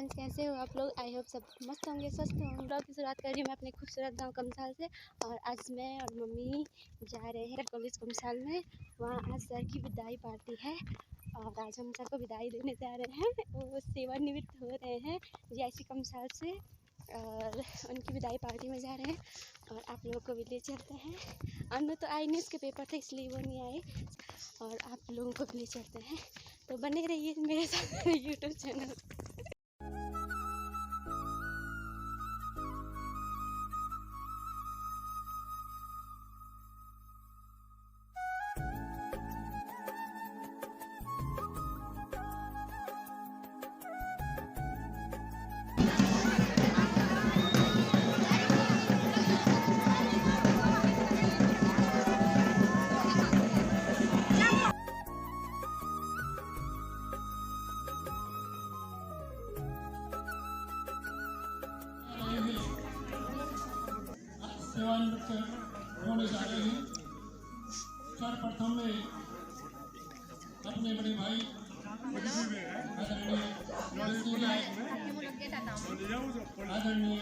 Friends, कैसे हो आप लोग? आई होप सब मस्त होंगे, स्वस्थ होंगे। ब्लॉग की शुरुआत कर रही हूँ मैं अपने खूबसूरत गांव कमसाल से। और आज मैं और मम्मी जा रहे हैं कॉलेज कमसाल में। वहाँ आज सर की विदाई पार्टी है और आज हम सर को विदाई देने जा रहे हैं। वो सेवानिवृत्त हो रहे हैं जीआईसी कमसाल से और उनकी विदाई पार्टी में जा रहे हैं और आप लोगों को भी ले चलते हैं। अनु तो आई नहीं, उसके पेपर थे इसलिए वो नहीं आए और आप लोगों को भी ले चलते हैं। तो बने रहिए मेरे साथ यूट्यूब चैनल। सेवानिवृत्त होने जा रहे हैं। सर्वप्रथम में अपने बड़े भाई आदरणीय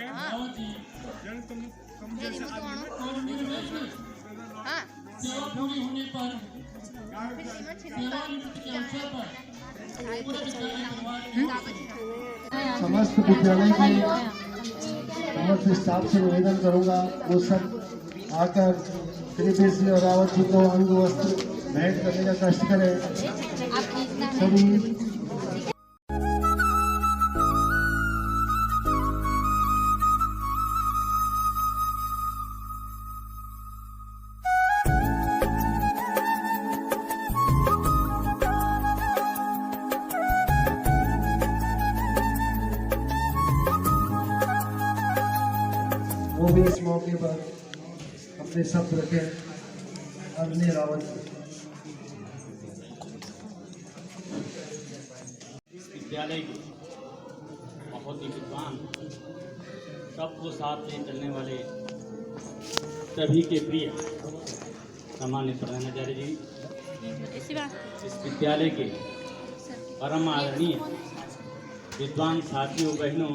रावत जी सेवा पूरी होने पर सेवानिवृत्त के अवसर पर समस्त विद्यालय के समस्त स्टाफ से निवेदन करूंगा वो सब आकर श्री और रावत जी को अंग वस्त्र भेंट करने का कष्ट करें सभी। वो भी इस मौके पर अपने शब्द रखे। आदरणीय रावत इस विद्यालय के बहुत ही विद्वान, सबको साथ ले चलने वाले सभी के प्रिय सामान्य प्रधानाचार्य जी, इस विद्यालय के परम आदरणीय विद्वान साथियों बहनों,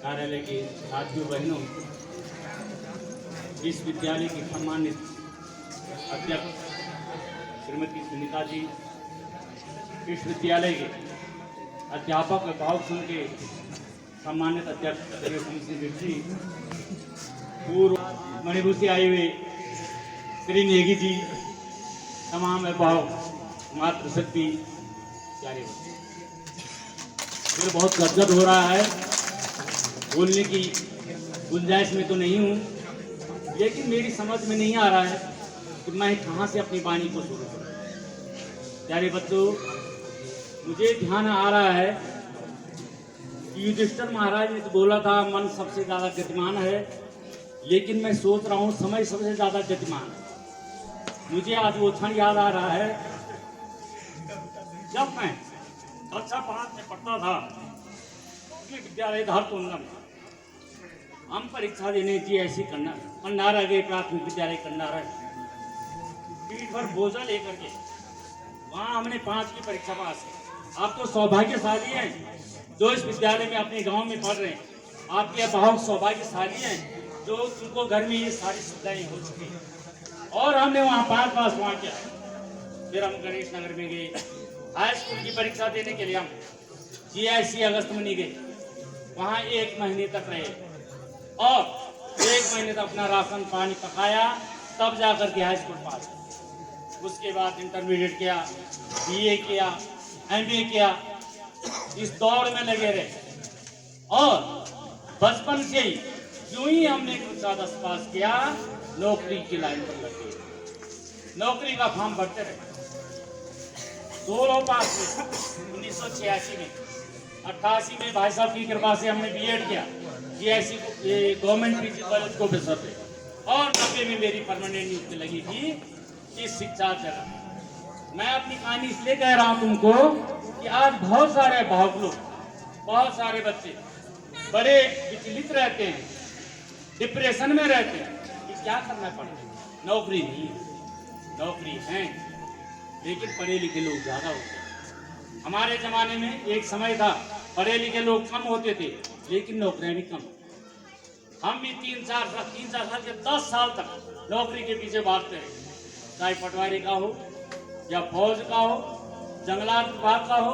कार्यालय के साथियों बहनों, इस विद्यालय की सम्मानित अध्यक्ष श्रीमती सुनीता जी, इस विद्यालय के अध्यापक अभिभावक संघ के सम्मानित अध्यक्ष श्री जी, पूर्व मणिपुर से आए हुए श्री नेगी जी, तमाम अभिभावक, मातृशक्ति प्यारे बच्चे। फिर बहुत गदगद हो रहा है, बोलने की गुंजाइश में तो नहीं हूँ, लेकिन मेरी समझ में नहीं आ रहा है कि मैं कहाँ से अपनी वाणी को शुरू करूँ। प्यारे बच्चों, मुझे ध्यान आ रहा है कि युधिष्ठिर महाराज ने तो बोला था मन सबसे ज़्यादा गतिमान है, लेकिन मैं सोच रहा हूँ समय सबसे ज़्यादा गतिमान है। मुझे आज वो क्षण याद आ रहा है जब मैं कक्षा 5 में पढ़ता था, विद्यालय धारतोंदम, हम परीक्षा देने की ऐसी कंडारा गए, प्राथमिक विद्यालय कंडारा, पीठ पर बोझा लेकर के वहाँ हमने 5 की परीक्षा पास की। आप तो सौभाग्यशाली हैं जो इस विद्यालय में अपने गांव में पढ़ रहे हैं, आपके अभिभावक सौभाग्यशाली हैं जो उनको घर में ये सारी सुविधाएं हो चुकी हैं। और हमने वहाँ 5 पास वहाँ किया। फिर हम गणेश नगर में गए, हाई स्कूल की परीक्षा देने के लिए हम जीआईसी अगस्त में नहीं गए, वहाँ 1 महीने तक रहे और 1 महीने तक अपना राशन पानी पकाया, तब जाकर के हाई स्कूल पास। उसके बाद इंटरमीडिएट किया, बीए किया, एमए किया, इस दौड़ में लगे रहे और बचपन से ही यूं ही हमने कक्षा 10 पास किया, नौकरी की लाइन पर लग गए, नौकरी का फॉर्म भरते रहे। 16 पास में 1986 में, 88 में भाई साहब की कृपा से हमने बीएड किया जीआईसी गवर्नमेंट पीजी कॉलेज को प्रोफेसर थे और 90 में मेरी परमानेंट नियुक्ति लगी थी इस शिक्षा जगह। मैं अपनी कहानी इसलिए कह रहा हूँ तुमको कि आज बहुत सारे अभिभावक लोग, बहुत सारे बच्चे बड़े विचलित रहते हैं, डिप्रेशन में रहते हैं कि क्या करना पड़ेगा। नौकरी नहीं है, नौकरी है लेकिन पढ़े लिखे लोग ज्यादा होते हैं। हमारे जमाने में एक समय था, पढ़े लिखे लोग कम होते थे लेकिन नौकरियां भी कम। हम भी 3-4 साल के 10 साल तक नौकरी के पीछे भागते रहे, चाहे पटवारी का हो या फौज का हो, जंगलात विभाग का हो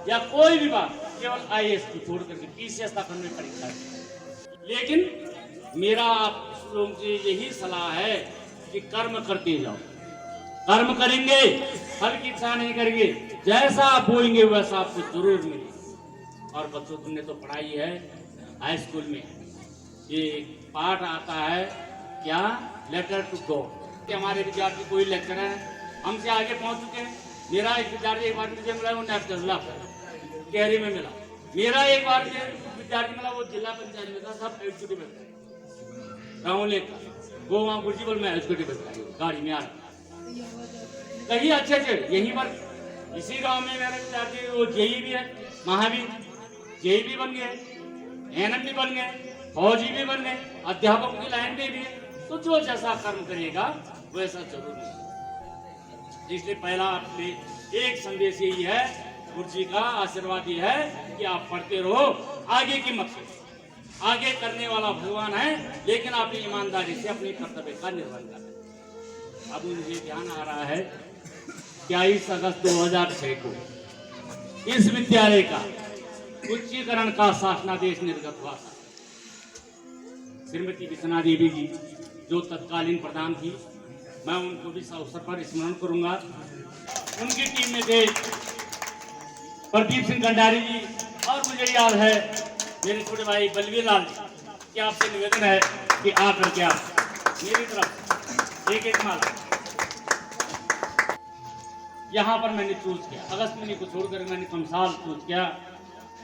या कोई विभाग, केवल IAS को छोड़ करके PCS तक हमने परीक्षा दी। लेकिन मेरा आप लोगों से यही सलाह है कि कर्म करते जाओ। कर्म करेंगे, फल की इच्छा नहीं करेंगे, जैसा आप बोएंगे वैसा आपको जरूर मिलेगा। और बच्चों तुमने तो पढ़ाई है हाई स्कूल में, ये पाठ आता है क्या, लेटर टू गॉड। हमारे विद्यार्थी कोई लेक्चर है हमसे आगे पहुंच चुके हैं। मेरा एक विद्यार्थी एक बार मुझे मिला, वो नेशनल कैरी में मिला। मेरा एक बार विद्यार्थी मिला, वो जिला पंचायत में था, सब एग्जीक्यूटिव राहुल का, वो वहाँ गुरजीबल में एग्जीक्यूटिव गाड़ी में आ रहा। कहीं अच्छे यहीं पर इसी गांव में मेरे विद्यार्थी वो JEE भी है, महावीर JEE भी बन गए, NM भी बन गए, फौजी भी बन गए, अध्यापकों की लाइन में भी है। तो जो जैसा कर्म करेगा वैसा जरूर मिलेगा। इसलिए पहला आपने एक संदेश यही है, गुरु जी का आशीर्वाद ये है कि आप पढ़ते रहो, आगे की मकसद आगे करने वाला भगवान है, लेकिन आप ईमानदारी से अपने कर्तव्य का निर्वहन करें। अब मुझे ध्यान आ रहा है 22 अगस्त 2006 को इस विद्यालय का उच्चीकरण का शासनादेश निर्गत हुआ था। श्रीमती विश्वनाथ देवी जी जो तत्कालीन प्रधान थी, मैं उनको भी इस अवसर पर स्मरण करूंगा। उनकी टीम में थे प्रदीप सिंह भंडारी जी, और मुझे याद है मेरे छोटे भाई बलवीर लाल जी, कि आपसे निवेदन है कि आकर के आप मेरी तरफ एक माला यहाँ पर मैंने चूज किया। अगस्त महीने को छोड़कर मैंने कमसाल चूज किया।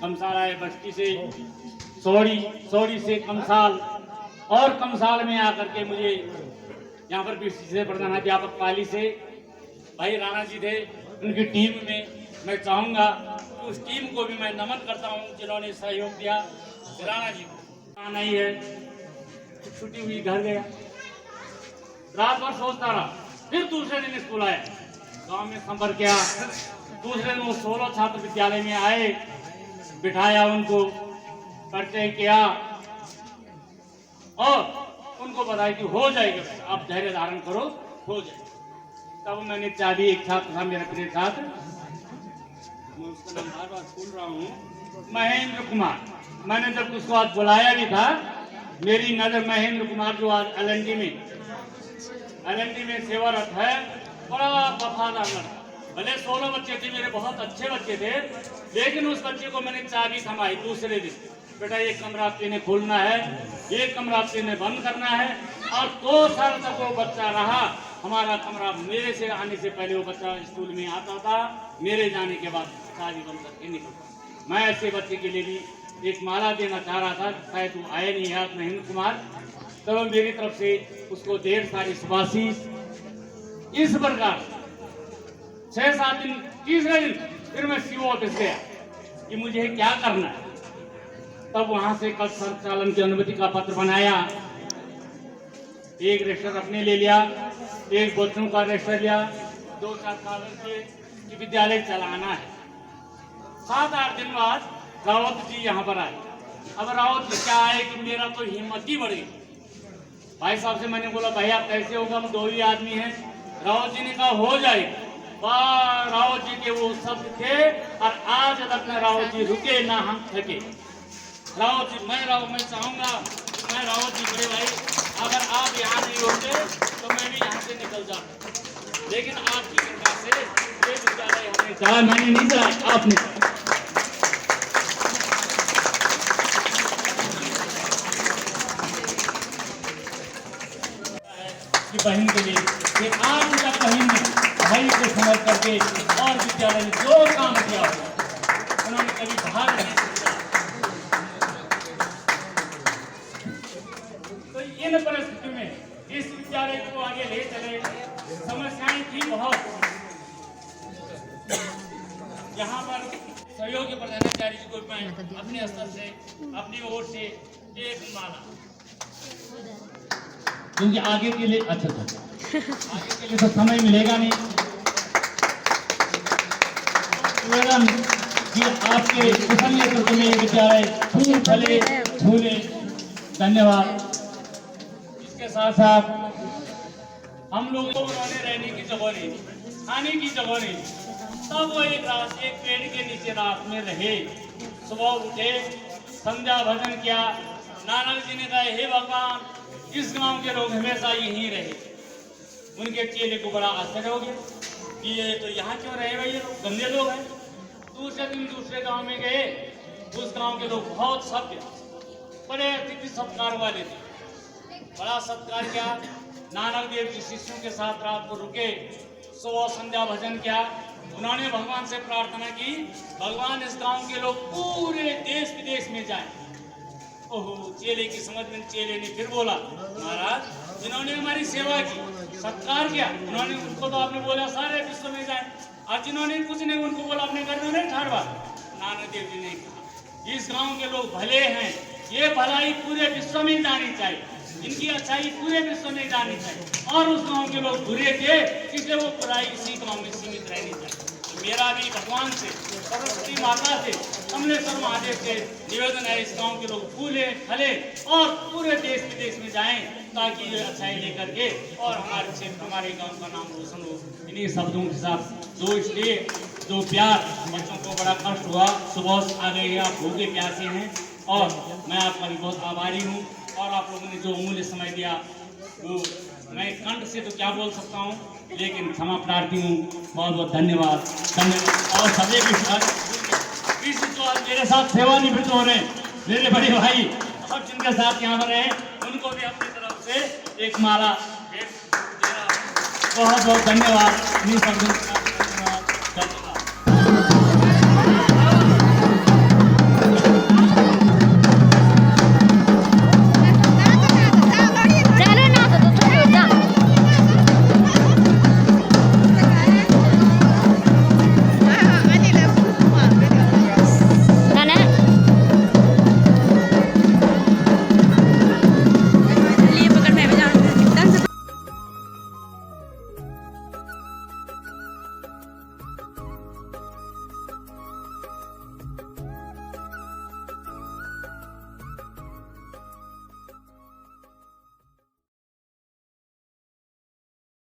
कमसाल आए बस्ती से सौड़ी से कमसाल, और कमसाल में आकर के मुझे यहाँ पर PCC से प्रधानाध्यापक पाली से भाई राणा जी थे, उनकी टीम में मैं चाहूँगा कि उस टीम को भी मैं नमन करता हूँ जिन्होंने सहयोग दिया। राणा जी को आना ही है, छुट्टी हुई घर गया, रात भर सोचता रहा, फिर दूसरे दिन स्कूल आया, गांव में संपर्क किया। दूसरे दिन वो 16 छात्र विद्यालय में आए, बिठाया, उनको परिचय किया और उनको बताया कि हो जाएगा, आप धैर्य धारण करो, हो जाएगा। तब मैंने चाबी, एक छात्र था मेरा प्रिय छात्र, मैं उसका नाम बार बार भूल रहा हूँ, महेंद्र कुमार। मैंने जब उसको आज बुलाया भी था, मेरी नजर महेंद्र कुमार जो आज LND में सेवारत है, बड़ा वफादार लड़का। भले 16 बच्चे थे मेरे, बहुत अच्छे बच्चे थे, लेकिन उस बच्चे को मैंने चाबी थमाई दूसरे दिन, बेटा ये कमरा आपने खोलना है, ये कमरा आपने बंद करना है। और 2 साल तक वो बच्चा रहा हमारा कमरा। मेरे से आने से पहले वो बच्चा स्कूल में आता था, मेरे जाने के बाद चाबी बंद करके निकलता। मैं ऐसे बच्चे के लिए भी एक माला देना चाह रहा था, शायद वो आए नहीं याद महेंद्र कुमार, तब तो मेरी तरफ से उसको 1.5 सारी सुभाषीष। इस प्रकार 6-7 दिन, तीसरे दिन फिर मैं CO ऑफिस गया कि मुझे क्या करना है। तब वहां से कल संचालन की अनुमति का पत्र बनाया, एक रजिस्टर अपने ले लिया, एक बच्चों का रजिस्टर लिया, 2-4 कागज के कि विद्यालय चलाना है। 7-8 दिन बाद रावत जी यहाँ पर आए। अब रावत जी क्या आए कि मेरा तो हिम्मत ही बढ़ गई। भाई साहब से मैंने बोला, भाई आप कैसे होगा, हम 2 ही आदमी हैं। रावत जी ने कहा हो जाएगा। रावत जी के वो शब्द थे, और आज तक न रावत जी रुके ना हम थके। रावत जी, मैं चाहूंगा, मैं रावत जी बड़े भाई, अगर आप यहाँ नहीं होते तो मैं भी यहाँ से निकल जाता, लेकिन आपकी कृपा से ये विद्यालय हमने चाहा, मैंने नहीं चाहा, आपने कि बहन के लिए कि आज तक बहन ने भाई को समझ करके और विद्यालय में जो काम किया होगा उन्होंने कभी बाहर नहीं सोचा। तो इन परिस्थितियों में इस विद्यालय को आगे ले चले। समस्याएं थी बहुत, यहाँ पर सहयोगी प्रधानाचार्य जी को मैं अपने स्तर से, अपनी ओर से एक माला, क्योंकि आगे के लिए आगे के लिए तो समय मिलेगा नहीं। निवेदन कि आपके कुशल नेतृत्व में विद्यालय फूल फले झूले। धन्यवाद। इसके साथ साथ हम लोग उन्होंने रहने की जगह नहीं, खाने की जगह नहीं, तब वो एक पेड़ के नीचे रात में रहे। सुबह उठे, संध्या भजन किया। नानक जी ने कहा, हे भगवान, इस गांव के लोग हमेशा यहीं रहे। उनके चेले को बड़ा आश्चर्य हो गया कि ये तो यहाँ क्यों रहे भाई, ये लोग गंदे लोग हैं। दूसरे दिन दूसरे गांव में गए। उस गांव के लोग बहुत सभ्य, बड़े अतिथि सत्कार वाले थे। बड़ा सत्कार किया। नानक देव जी शिष्यों के साथ रात को रुके, सुबह संध्या भजन किया। उन्होंने भगवान से प्रार्थना की, भगवान इस गांव के लोग पूरे देश विदेश में जाएं। ओहो, चेले की समझ में चेले ने फिर बोला, महाराज, जिन्होंने हमारी सेवा की, सत्कार किया, उन्होंने उनको तो आपने बोला सारे विश्व में जाए, और जिन्होंने कुछ नहीं उनको बोला अपने घर में नहीं ठहरवा। नानक देव जी ने कहा, इस गांव के लोग भले हैं, ये भलाई पूरे विश्व में जानी चाहिए, इनकी अच्छाई पूरे विश्व में जानी चाहिए। और उस गांव के लोग बुरे थे, इसलिए वो बुराई इसी गांव में सीमित रहनी चाहिए। तो मेरा भी भगवान से, सरस्वती माता से, कमलेश्वर महादेव से निवेदन है, इस गांव के लोग फूले फले और पूरे देश विदेश में जाएं, ताकि ये अच्छाई लेकर के और हमारे क्षेत्र, हमारे गांव का नाम रोशन हो। इन्हीं शब्दों के साथ जो इसलिए जो प्यार, बच्चों को बड़ा कष्ट हुआ, सुबह आ गए, आप भूखे प्यासे हैं, और मैं आपका भी बहुत आभारी हूँ। और आप लोगों ने जो अमूल्य समय दिया, वो मैं कंठ से तो क्या बोल सकता हूँ, लेकिन क्षमा प्रार्थी हूँ। बहुत बहुत धन्यवाद। और सभी के साथ जो आज मेरे साथ सेवानिवृत्त हो रहे हैं, मेरे बड़े भाई और जिनके साथ यहाँ पर रहे, उनको भी अपनी तरफ से एक माला बहुत बहुत धन्यवाद।